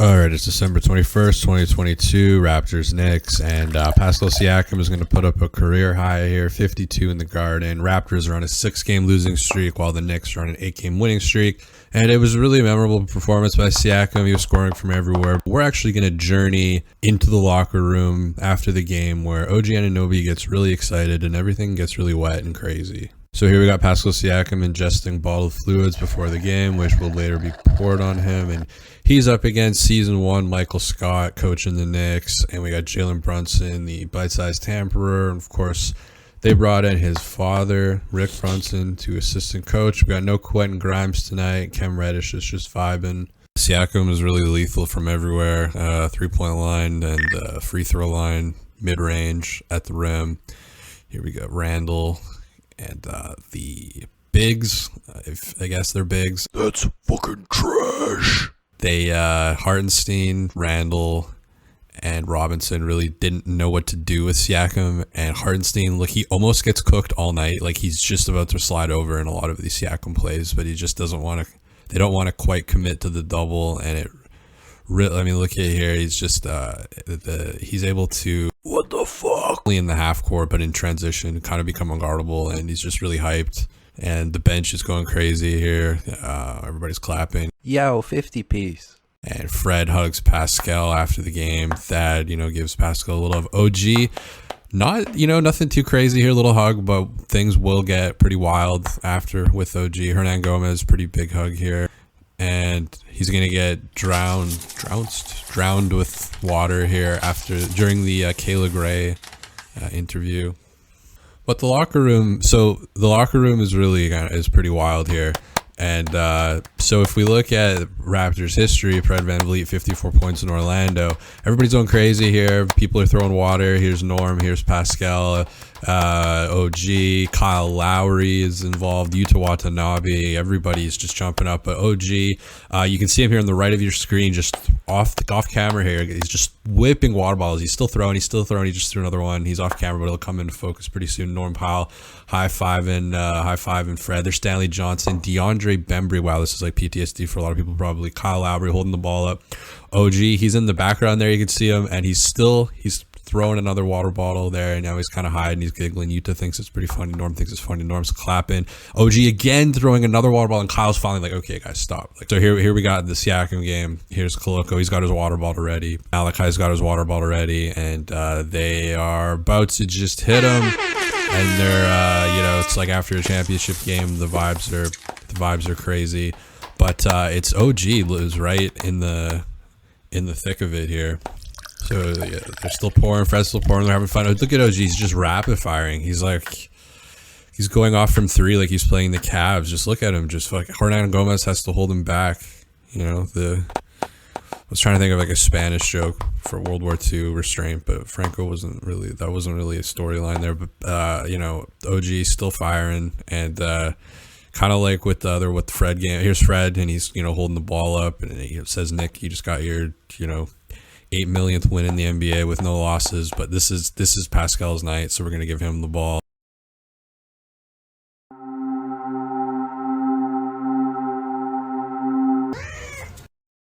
All right, it's December 21st, 2022, Raptors Knicks, and Pascal Siakam is going to put up a career high here, 52 in the Garden. Raptors are on a 6-game losing streak while the Knicks are on an 8-game winning streak. And it was a really memorable performance by Siakam. He was scoring from everywhere. We're actually going to journey into the locker room after the game where OG Anunoby gets really excited and everything gets really wet and crazy. So here we got Pascal Siakam ingesting bottled fluids before the game, which will later be poured on him. And he's up against Season 1 Michael Scott coaching the Knicks. And we got Jalen Brunson, the bite-sized tamperer. And, of course, they brought in his father, Rick Brunson, to assistant coach. We got no Quentin Grimes tonight. Cam Reddish is just vibing. Siakam is really lethal from everywhere. Three-point line and free throw line, mid-range at the rim. Here we got Randall. And the bigs, I guess they're bigs. That's fucking trash. They, Hartenstein, Randall, and Robinson really didn't know what to do with Siakam. And Hartenstein, look, he almost gets cooked all night. Like, he's just about to slide over in a lot of these Siakam plays, but he just doesn't want to, they don't want to quite commit to the double. And it really, I mean, look at here. He's just, he's able to, what the fuck? In the half court, but in transition, kind of become unguardable, and he's just really hyped. And the bench is going crazy here. Everybody's clapping. Yo, 50 piece. And Fred hugs Pascal after the game. Thad, gives Pascal a little of OG. Not, nothing too crazy here, little hug, but things will get pretty wild after with OG. Hernan Gomez, pretty big hug here. And he's gonna get drowned with water here during the Kayla Gray interview. But the locker room is really is pretty wild here. And so if we look at Raptors history, Fred VanVleet, 54 points in Orlando. Everybody's going crazy here. People are throwing water. Here's Norm. Here's Pascal. OG. Kyle Lowry is involved. Yuta Watanabe. Everybody's just jumping up. But OG, you can see him here on the right of your screen, just off camera here. He's just whipping water bottles. He's still throwing. He just threw another one. He's off camera, but he'll come into focus pretty soon. Norm Powell, high-fiving Fred. There's Stanley Johnson. DeAndre Bembry. Wow, this is like PTSD for a lot of people probably. Kyle Lowry holding the ball up. OG, he's in the background there. You can see him, and he's throwing another water bottle there, and now he's kind of hiding. He's giggling. Yuta thinks it's pretty funny. Norm thinks it's funny. Norm's clapping. OG again throwing another water bottle, and Kyle's finally like, okay, guys, stop. So here we got the Siakam game. Here's Koloko. He's got his water bottle ready. Malachi's got his water bottle ready, and they are about to just hit him. And they're, it's like after a championship game, the vibes are crazy. But it's OG who's right in the thick of it here. So yeah, they're still pouring. Fred's still pouring. They're having fun. Look at OG. He's just rapid firing. He's going off from three like he's playing the Cavs. Just look at him. Just fuck. Hernan Gomez has to hold him back. I was trying to think of like a Spanish joke for World War II restraint, but Franco wasn't really a storyline there. But OG still firing, and kind of like with the Fred game. Here's Fred, and he's holding the ball up, and it says, Nick, you just got your 8 millionth win in the NBA with no losses. But this is Pascal's night, so we're gonna give him the ball.